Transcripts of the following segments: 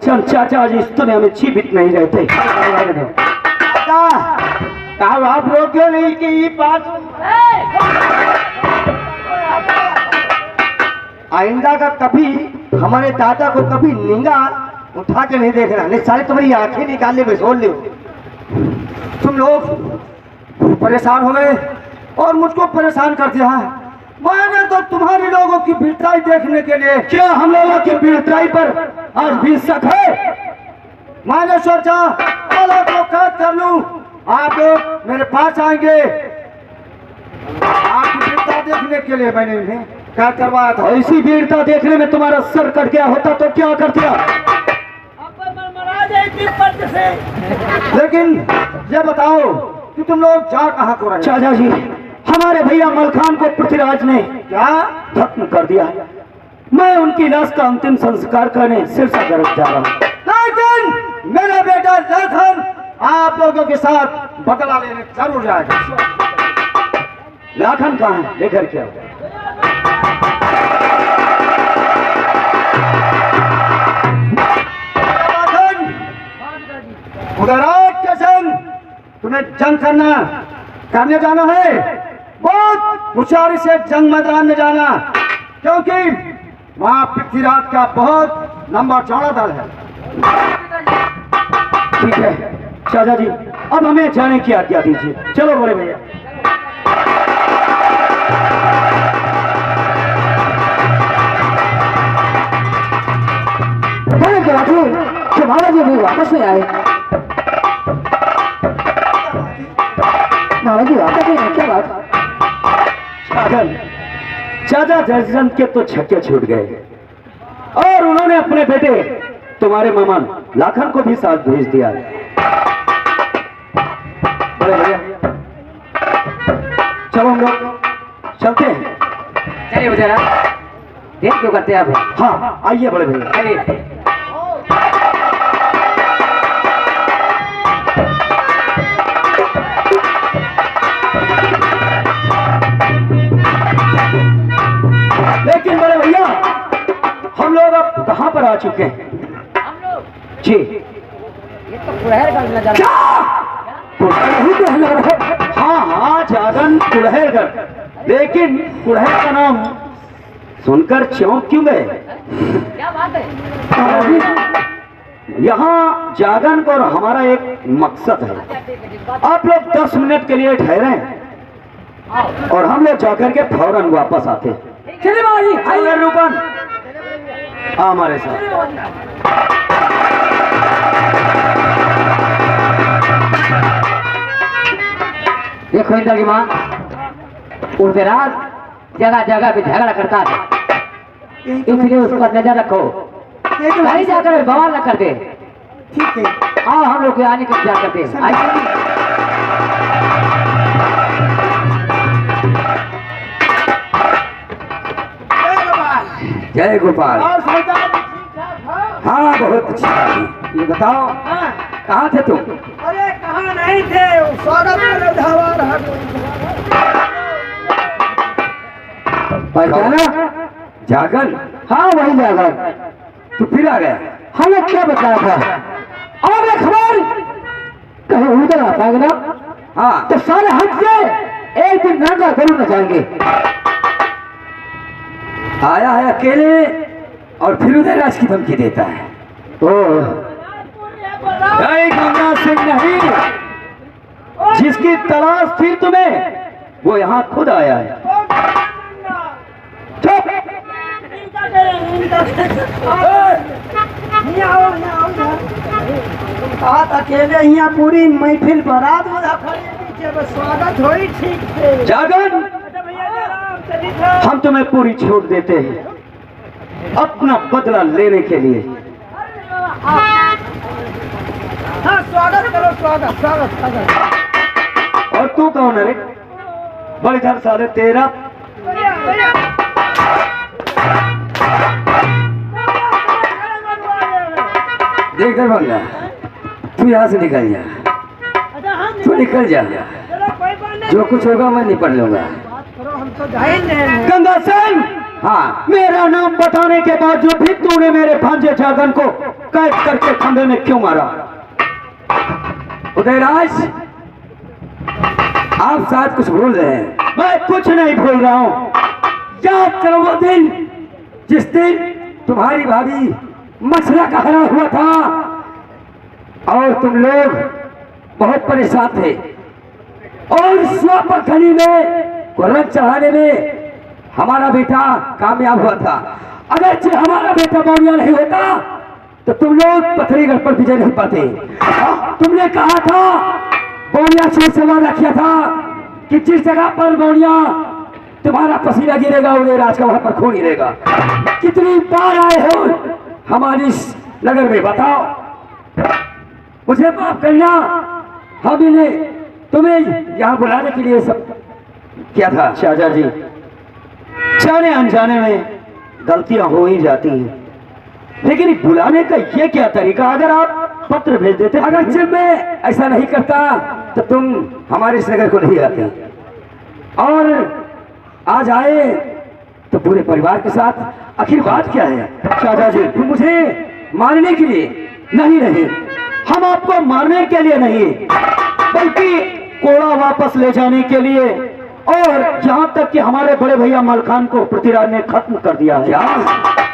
चाचा जी इस दुनिया में जीवित नहीं रहते। आप लोग क्यों नहीं कि ये बात आइंदा का कभी हमारे दादा को कभी निंगा उठा के नहीं देखना, नहीं सारी तुम्हारी आंखें निकाल ले बेसोल ले। तुम लोग परेशान हो गए और मुझको परेशान कर दिया है। मैंने तो तुम्हारे लोगों की वीरताई देखने के लिए, क्या हम लोगों की वीरताई पर आज भी शक है? मैंने सोचा लोगों को कैद कर लूं, आप लोग मेरे पास आएंगे। आपकी वीरता देखने के लिए मैंने इन्हें कैद करवाया था। ऐसी वीरता देखने में तुम्हारा सर कट गया होता तो क्या कर दिया? लेकिन ये बताओ कि तुम लोग जा कहाँ को रहे? चाचा जी हमारे भैया मलखान को पृथ्वीराज ने क्या खत्म कर दिया। मैं उनकी लाश का अंतिम संस्कार करने सिरसागर जा रहा हूँ। लेकिन मेरा बेटा लखन आप लोगों के साथ बदला लेने जरूर जाएगा। लाखन कहाँ है? लेकर क्या उधर के संग तुम्हें जंग करने जाना है। बहुत होशियारी से जंग मैदान में जाना, क्योंकि वहां पृथ्वीराज का बहुत लंबा चौड़ा दल है। ठीक है चाचा जी, अब हमें जाने की आज्ञा दीजिए। चलो बड़े भैया। तुम्हारा जी भी वापस नहीं आए। महाराज जी वापस नहीं आए, क्या बात? चाचा दर्जन के तो छक्के छूट गए और उन्होंने अपने बेटे तुम्हारे मामा लाखन को भी साथ भेज दिया। बड़े भैया चलो हम लोग चलते हैं। चलिए बेचारा, देख क्यों करते हैं आप? हाँ आइए बड़े भैया। चलिए। लेकिन बड़े भैया हम लोग अब कहाँ पर आ चुके हैं? जी ये तो कुल्हेरगढ़ में जाना। हाँ हाँ जागन कुल्हेरगढ़, लेकिन कुल्हेर का नाम सुनकर चौंक क्यों गए? क्या बात है? यहाँ जागन और हमारा एक मकसद है। आप लोग 10 मिनट के लिए ठहरे और हम लोग जाकर के फौरन वापस आते हैं। चलिए बाबा आइए रूपन हमारे साथ। देखो इंद्र की माँ उसे रात जगह जगह पे झगड़ा करता है, इसलिए उसका नजर रखो, कहीं जाकर बवाल न कर दे। ठीक है, आओ हम लोग आने का इंतजार करते हैं। जय गोपाल। और सरदार ठीक ठाक हो? हाँ बहुत अच्छा। ये बताओ कहाँ थे तुम? अरे कहाँ नहीं थे, स्वागत में धावा रहा। पहचाना? जागन? हाँ वही जागन। तू फिर आ गया? हमें क्या बताया था? और एक खबर कहीं उधर आ पाएगा ना हाँ तो सारे हद से एक दिन नागा जरूर न जाएंगे। आया है अकेले और फिर उधर राज की धमकी देता है। जय गंगा सिंह नहीं, जिसकी तलाश थी तुम्हें वो यहाँ खुद आया है। चुप। आज अकेले यहाँ पूरी महफिल बारात स्वागत हो ही ठीक है। जागन हम तुम्हें पूरी छूट देते हैं अपना बदला लेने के लिए। हाँ स्वागत करो, स्वागत स्वागत स्वागत। और तू कौन है रे? बड़े घर साले तेरा। देख दरभंगा, तू यहाँ से निकल जा, तू निकल जा, जो कुछ होगा मैं निपट लूंगा। गंगा सिंह, हाँ मेरा नाम बताने के बाद जो भी तूने मेरे भांजे जागन को कैद करके खंभे में क्यों मारा? उदयराज, आप शायद कुछ भूल रहे हैं। मैं कुछ नहीं भूल रहा हूं। याद करो वो दिन जिस दिन तुम्हारी भाभी मछला का हरा हुआ था और तुम लोग बहुत परेशान थे और स्वापर खली में रंग चढ़ाने में हमारा बेटा कामयाब हुआ था। अगर हमारा बेटा बौनिया नहीं होता तो तुम लोग पथरीगढ़ पर विजय नहीं पाते। तुमने कहा था, बौनिया से वादा किया था कि जिस जगह पर बौनिया तुम्हारा पसीना गिरेगा उदयराज का वहां पर खून गिरेगा। कितनी बार आए हो हमारी इस नगर में, बताओ? मुझे माफ करना, हमने तुम्हें यहाँ बुलाने के लिए सब किया था। शाहजहाँ जी, जाने अनजाने में गलतियां हो ही जाती हैं, लेकिन बुलाने का ये क्या तरीका? अगर आप पत्र भेज देते, अगर जब मैं ऐसा नहीं करता तो तुम हमारे इस नगर को नहीं आते और आज आए तो पूरे परिवार के साथ। आखिर बात क्या है? शाहजहाँ जी, तुम मुझे मारने के लिए नहीं, हम आपको मारने के लिए नहीं बल्कि कोड़ा वापस ले जाने के लिए, और यहाँ तक कि हमारे बड़े भैया मलखान को पृथ्वीराज ने खत्म कर दिया है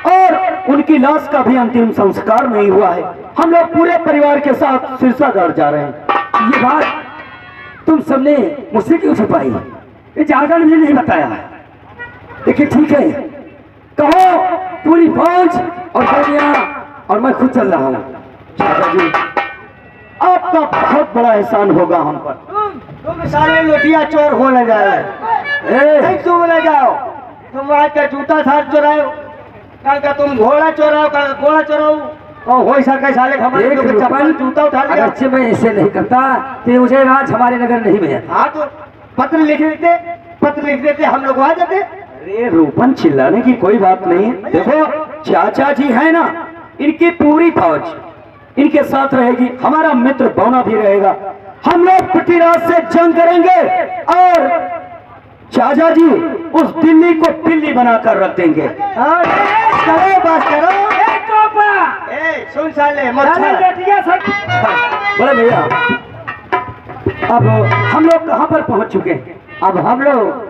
और उनकी लाश का भी अंतिम संस्कार नहीं हुआ है। हम लोग पूरे परिवार के साथ सिरसागढ़ जा रहे हैं। ये बात तुम सबने मुझसे क्यों छुपाई? ये ज्यादा मुझे नहीं बताया। देखिए ठीक है, कहो पूरी फौज और बौनिया और मैं खुद चल रहा हूँ। चाचा जी, आपका बहुत बड़ा एहसान होगा हम पर। तुम सारे लोटिया चोर हो ले जाए। नहीं तुम ले जाओ, तुम आज का जूता साथ चोराओ, कल का तुम घोड़ा चोराओ, कल का घोड़ा चोराओ और हो सके साले हमारे चप्पल जूता उठा लिया। अगर मैं इसे नहीं करता तो मुझे राज हमारे नगर नहीं मिला। हाँ तो पत्र लिख देते हम लोग आ जाते। अरे रूपन, चिल्लाने की कोई बात नहीं। देखो चाचा जी है ना, इनकी पूरी फौज इनके साथ रहेगी, हमारा मित्र बौना भी रहेगा। हम लोग पृथ्वीराज से जंग करेंगे और चाचा जी उस दिल्ली को पिल्ली बनाकर रख देंगे। करो बात करो। सुन साले बड़े भैया, अब हम लोग कहाँ पर पहुंच चुके हैं? अब हम लोग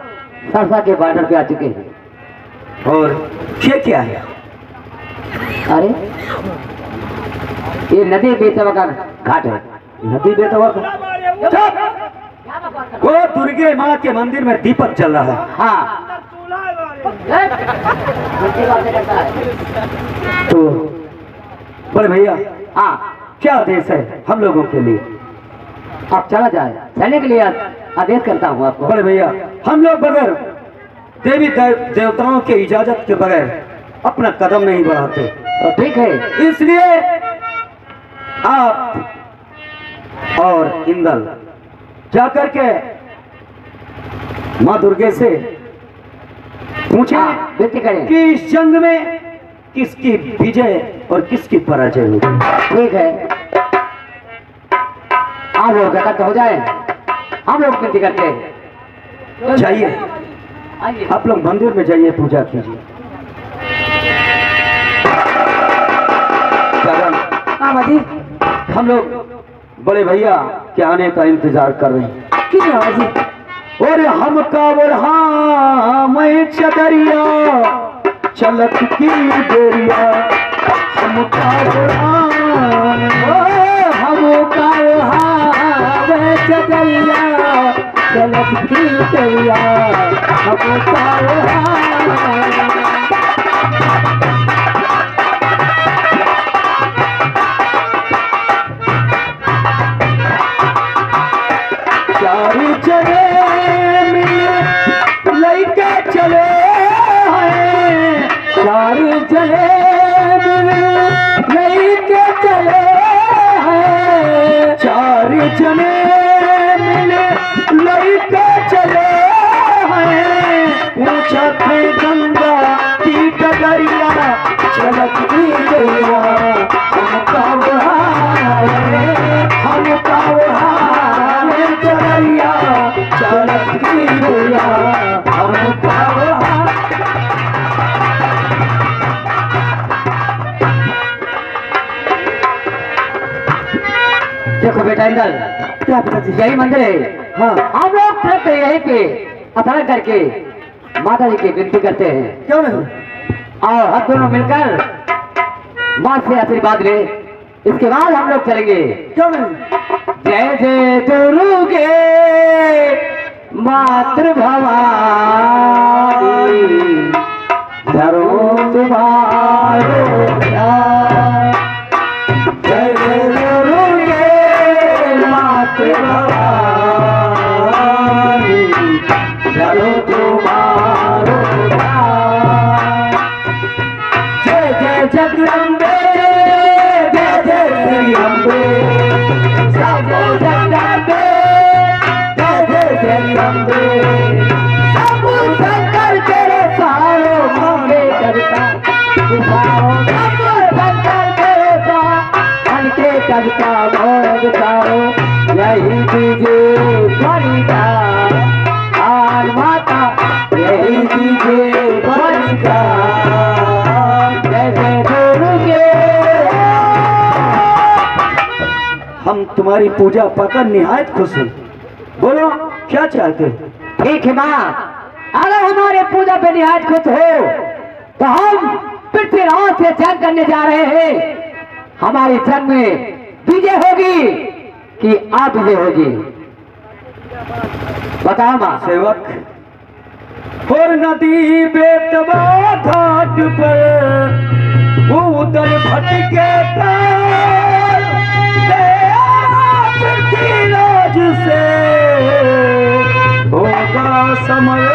सरसा के बॉर्डर पे आ चुके हैं। और ये क्या है? अरे ये नदी बेतवा का घाट है। नदी बेतवा का? वो दुर्गे माँ के मंदिर में दीपक चल रहा है। हाँ, तो बड़े भैया, हाँ, क्या आदेश है हम लोगों के लिए? आप चला जाए, चलने के लिए आदेश करता हूँ आपको। बड़े भैया, हम लोग बगैर देवी देवताओं के इजाजत के बगैर अपना कदम नहीं बढ़ाते। तो ठीक है, इसलिए आप और इंदल जाकर के माँ दुर्गे से पूछे विनती करें। कि इस जंग में किसकी विजय और किसकी पराजय होगी। ठीक है, आप लोग एकत्र हो जाए, हम लोग विनती करते हैं। जाइए, आइए, आप लोग मंदिर में जाइए, पूजा कीजिए। हाँ माजी, हम लोग बड़े भैया के आने का इंतजार कर रहे हैं। क्यों माजी? और हम कावड़ा मैं चदरिया चलत की बेरिया, हम कावड़ा मैं चदरिया चलत की बेरिया, हम कावड़ा। चारी चले लैके चले हैं, चारी चले लैके चले हैं, चारी चले लैके चले हैं। पूछा थे गंगा की डगरिया चलत की गैया, हम कावड़ा चलैया चलत की गैया, हम कावड़ा। देखो बेटा इंदल, क्या पिताजी? यही मंदिर है। हाँ। हम लोग तुरंत यहीं पे अथर्व करके माता जी की विनती करते हैं। क्यों नहीं? और हम दोनों मिलकर माँ से आशीर्वाद ले, इसके बाद हम लोग चलेंगे। क्यों नहीं? जय जय दुर्गे मातृ भवानी, धरो तुम्हारो ध्यान। जय जय दुर्गे मातृ भवानी, धरो तुम्हारो ध्यान। जय जय जगदम्बे, जय जय श्री अम्बे, सबो जगदम्बे, जय जय श्री अम्बे। सबो शंकर तेरे सहारो, मांगे करता पुकारो। सबो शंकर तेरे सहारो, के करता भोग तारो। यही दीजिए बलिदा आन माता, यही दीजिए बलिदा। जय जय दुर्गे। हम तुम्हारी पूजा पाकर निहायत खुश हैं। बोलो क्या चाहते हो? ठीक है माँ, अगर हमारे पूजा पे निहायत खुश हो तो हम पृथ्वीराज से जंग करने जा रहे हैं। हमारी जंग में विजय होगी कि आप विजय होगी, बताओ माँ। सेवक, और नदी बेतवा घाट पर उदल भटके तार, पृथ्वीराज से होगा समय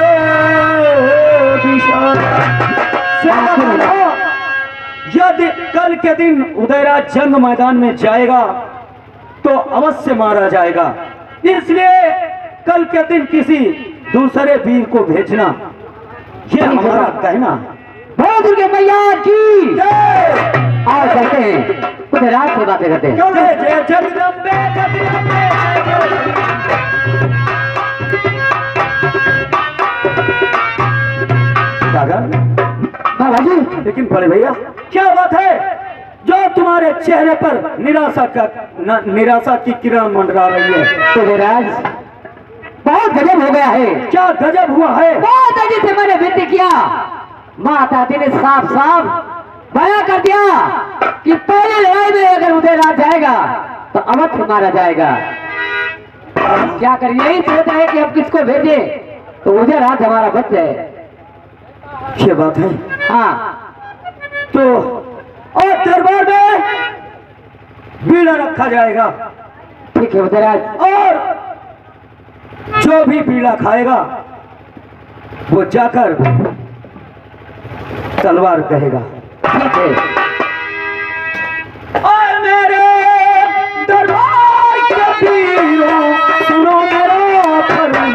विशाल। यदि कल के दिन उदयराज जंग मैदान में जाएगा तो अवश्य मारा जाएगा, इसलिए कल के दिन किसी दूसरे वीर को भेजना, ये हमारा कहना। बहुत दुर्गे मैया की आओ चलते हैं, कुछ रात से बातें करते हैं। जय जय जगदम्बे, जगदम्बे, सागर। बाबा जी, लेकिन बड़े भैया क्या बात है जो तुम्हारे चेहरे पर निराशा की किरण मंडरा रही है? तो महाराज बहुत गजब हो गया है। क्या गजब हुआ है? बहुत अजीब से मैंने विनती किया, माता जी ने साफ साफ बयां कर दिया कि पहली लड़ाई में अगर उदयराज जाएगा तो अवश्य मारा जाएगा। क्या करें, यही सोचा है कि अब किसको भेजे तो उदयराज हमारा बच जाए। ये बात है। हाँ, तो और दरबार में बीड़ा रखा जाएगा, ठीक है उदयराज। और जो भी बीड़ा खाएगा वो जाकर तलवार कहेगा। ठीक है। और मेरे दरबार के वीरों, सुनो मेरा फरमान।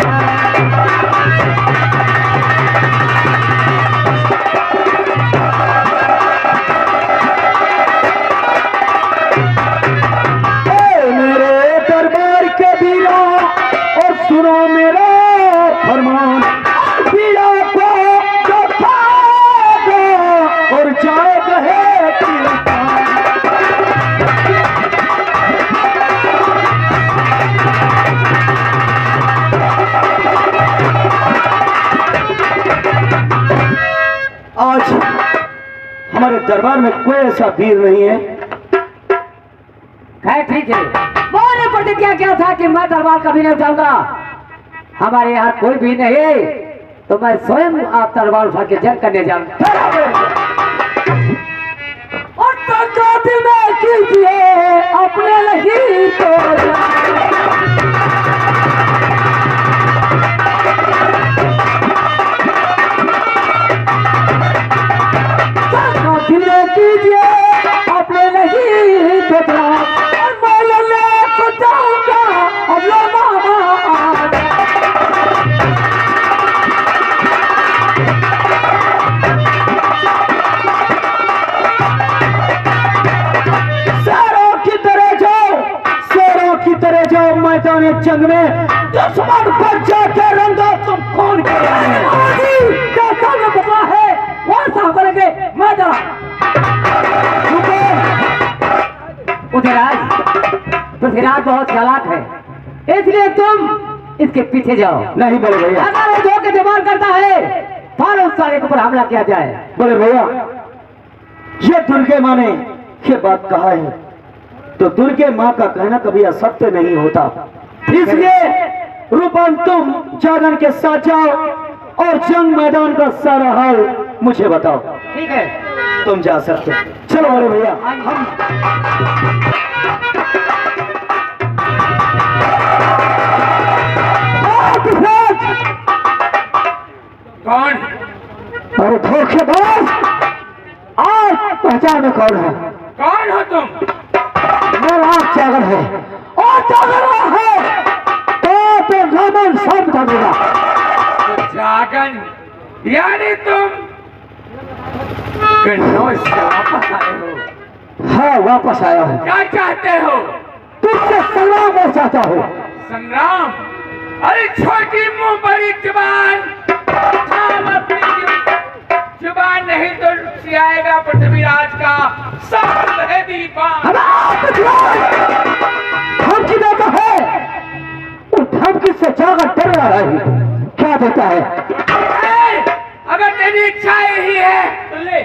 सुनो मेरा फरमान, पीड़ा को जो खाएगा और जाएगा है कीर्तन। आज हमारे दरबार में कोई ऐसा वीर नहीं है। खैर ठीक है, बोलने प्रतिज्ञा क्या था कि मैं दरबार कभी नहीं उठाऊंगा। हमारे यहाँ कोई भी नहीं है तो मैं स्वयं आप तलवार उठा के जंग करने जाऊंगा। और ताकत में कीजिए अपने नहीं तो कीजिए अपने नहीं तो बोलने को जाऊंगा अब लो मामा। जाओ मैदान जंग में, दुश्मन पर जाकर रंगा तुम कौन कर रहे हैं? जैसा मैं बता है वैसा करेंगे। मैं जरा उदयराज पृथ्वीराज बहुत चालाक है, इसलिए तुम इसके पीछे जाओ। नहीं बड़े भैया, अगर वो धोखे से मार करता है तो उस साले के ऊपर हमला किया जाए। बड़े भैया ये दुर्गे माँ ने ये बात कहा है तो दुर्गे माँ का कहना कभी असत्य नहीं होता, इसलिए रूपन तुम जागरण के साथ जाओ और जंग मैदान का सारा हाल मुझे बताओ। ठीक है, तुम जा सकते हो। चलो बड़े भैया हम कौन? अरे धोखेबाज, आज पहचान में कौन है? कौन हो तुम? मेरा जागर है और जागर है तो रामन सब दूंगा। जागन यानी तुम कन्नौज से वापस आए हो? हाँ वापस आया हूँ। क्या चाहते हो? तुझसे संग्राम में चाहता हूँ। संग्राम? अरे छोटी मुंह बड़ी जुबान, थाम अपनी जुबान नहीं तो सियाएगा पृथ्वीराज का सब दीवान। धमकी देता है, उस धमकी से जाकर डर रहा है, क्या देता है? अगर तेरी इच्छा यही है तो ले।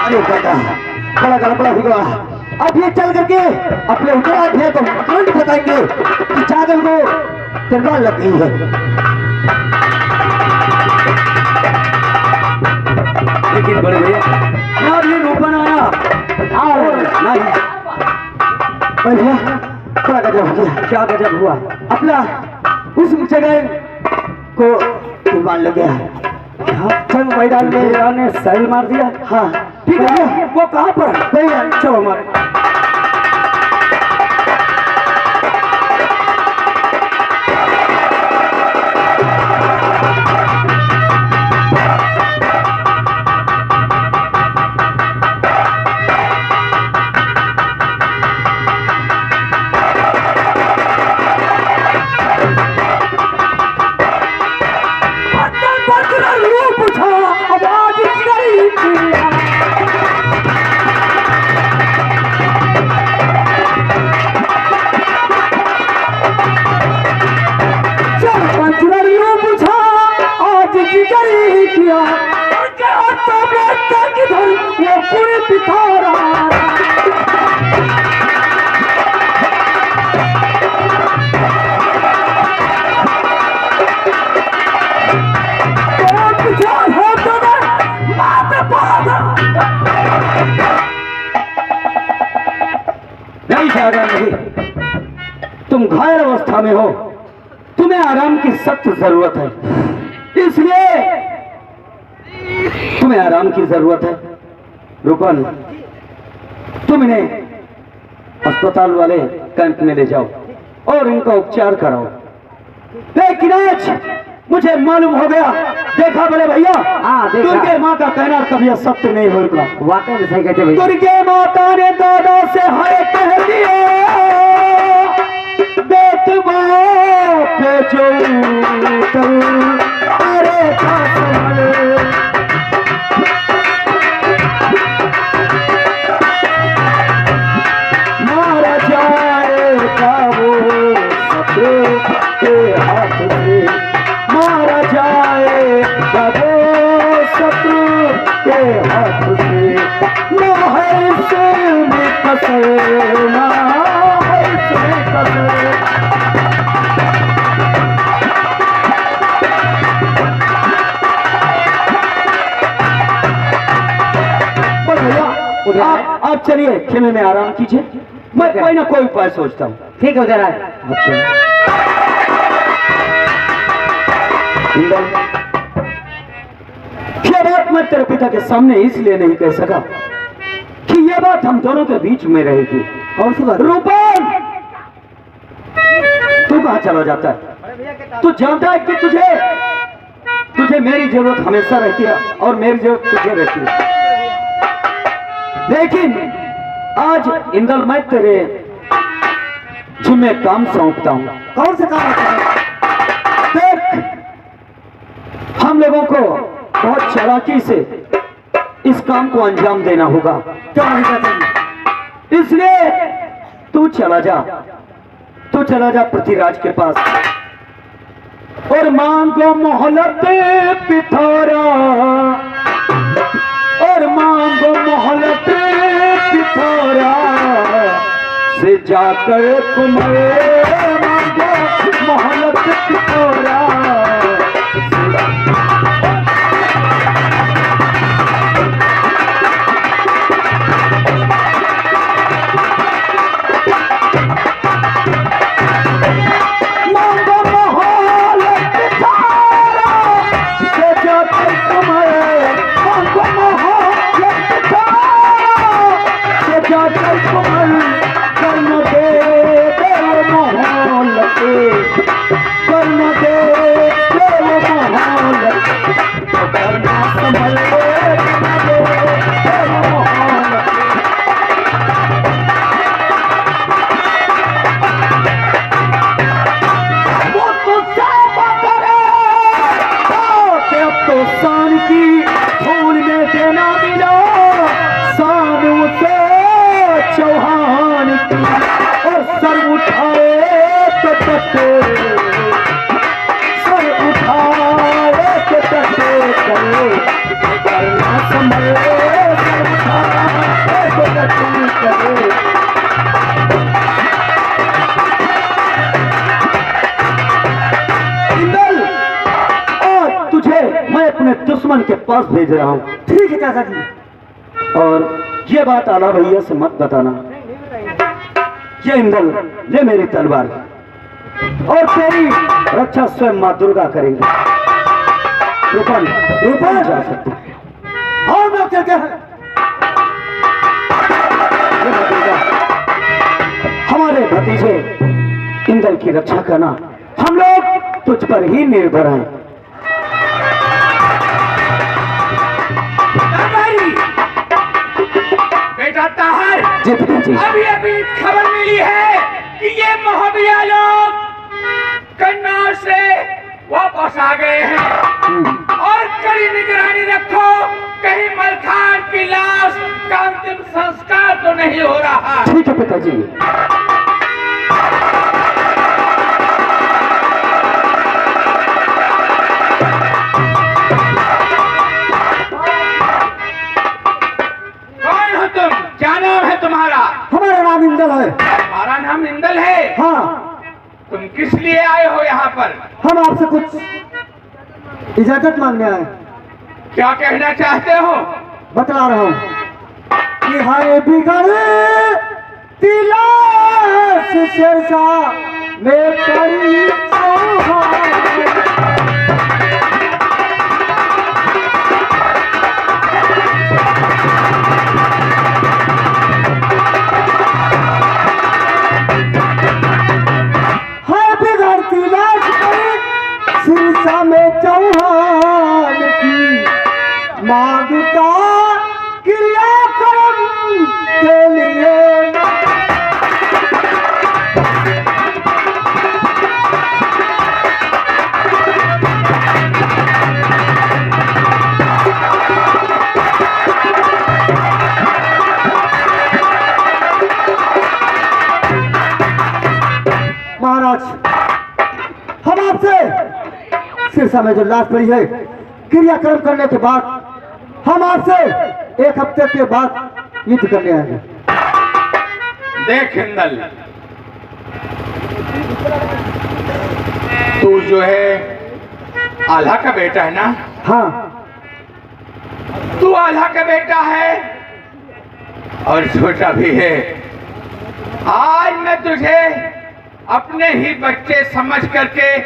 अरे बेटा बड़ा गड़बड़ा हुआ। अब ये चल करके अपने उत्तराध है तो तुरंत बताएंगे कि जागल को तिरवाल लग गई है। लेकिन बड़े भैया यार ये रूपन आया और नहीं भैया बड़ा गजब हो गया। क्या गजब हुआ? अपना उस जगह को तिरवाल लग गया है। जंग मैदान में ने सही मार दिया। हाँ ठीक है, वो कहाँ पर है? भैया चलो मारे। तुम घायल अवस्था में हो, तुम्हें आराम की सख्त जरूरत है, इसलिए तुम्हें आराम की जरूरत है। रूपन तुम इन्हें अस्पताल वाले कैंप में ले जाओ और इनका उपचार कराओ। लेकिन आज मुझे मालूम हो गया, देखा बड़े भैया, दुर्गे माँ का कहना कभी असत्य नहीं होगा। वाकई में सही कहते भैया। दुर्गे माता ने दादा से हाय कह दिया, बेटवा पे जो अरे मारा जाएगा वो शत्रु के हाथ से, मारा जाएगा वो शत्रु के हाथ से। ना है इसमें कसर, ना है इसमें कसर। आप चलिए खेमे में आराम कीजिए, मैं कोई ना कोई उपाय सोचता हूँ। ठीक है उधर ये बात मैं तेरे पिता के सामने इसलिए नहीं कह सका कि ये बात हम दोनों के बीच में रहेगी। और सी बात रूपन, तू कहाँ चला जाता है? तू जानता है कि तुझे मेरी जरूरत हमेशा रहती है और मेरी जरूरत तुझे रहती है। लेकिन आज इंदल मैं तेरे जिम्मे काम सौंपता हूँ। कौन से काम होता है? देख, हम लोगों को बहुत चालाकी से इस काम को अंजाम देना होगा। क्यों नहीं चाचा जी? इसलिए तू चला जा पृथ्वीराज के पास और मांगो मोहलत पिथौरा, और मांगो मोहलत पिथौरा से जाकर तुम्हें मांगो मोहलत पिथौरा। दुश्मन के पास भेज रहा हूँ। ठीक है चाचा जी। और ये बात आला भैया से मत बताना। ये इंदल, ले मेरी तलवार और तेरी रक्षा स्वयं माँ दुर्गा करेंगे। रूपन जा सकते और मैं क्या है? हमारे भतीजे इंदल की रक्षा करना, हम लोग तुझ पर ही निर्भर हैं। बेटा ताहर, जी पिताजी। अभी अभी खबर मिली है कि ये मोहबिया लोग कन्नौज से वापस आ गए हैं और कड़ी निगरानी रखो, कहीं मलखान की लाश का अंतिम संस्कार तो नहीं हो रहा। ठीक है पिताजी। क्या नाम है तुम्हारा? हमारा नाम इंदल है। तुम्हारा नाम इंदल है? हाँ। तुम किस लिए आए हो यहाँ पर? हम आपसे कुछ इजाजत मांगने आए। क्या कहना चाहते हो? बतला रहा हूँ कि हाय बिगड़े तिलास शेरशाह में पड़ी शीर्षा में चौहान की मांगता क्रियाक्रम के लिए। महाराज, हम आपसे शीर्षा में जो लाश पड़ी है, क्रियाक्रम करने के बाद हम आपसे 1 हफ्ते के बाद युद्ध करने आएंगे। देख इंदल, तू जो है आल्हा का बेटा है ना? हाँ। तू आल्हा का बेटा है और छोटा भी है। आज मैं तुझे अपने ही बच्चे समझ करके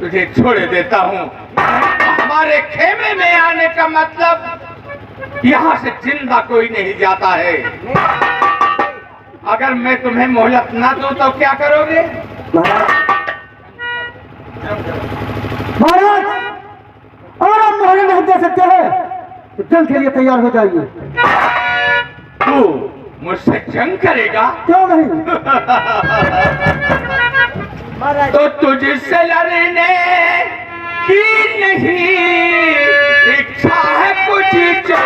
तुझे छोड़ देता हूँ। हमारे खेमे में आने का मतलब यहाँ से जिंदा कोई नहीं जाता है। अगर मैं तुम्हें मोहलत ना दूं तो क्या करोगे? महाराज, और आप मोहलत नहीं दे सकते हैं तो जंग के लिए तैयार हो जाइए। तू मुझसे जंग करेगा? क्यों नहीं? तो तुझसे लड़ने की नहीं इच्छा है कुछ जो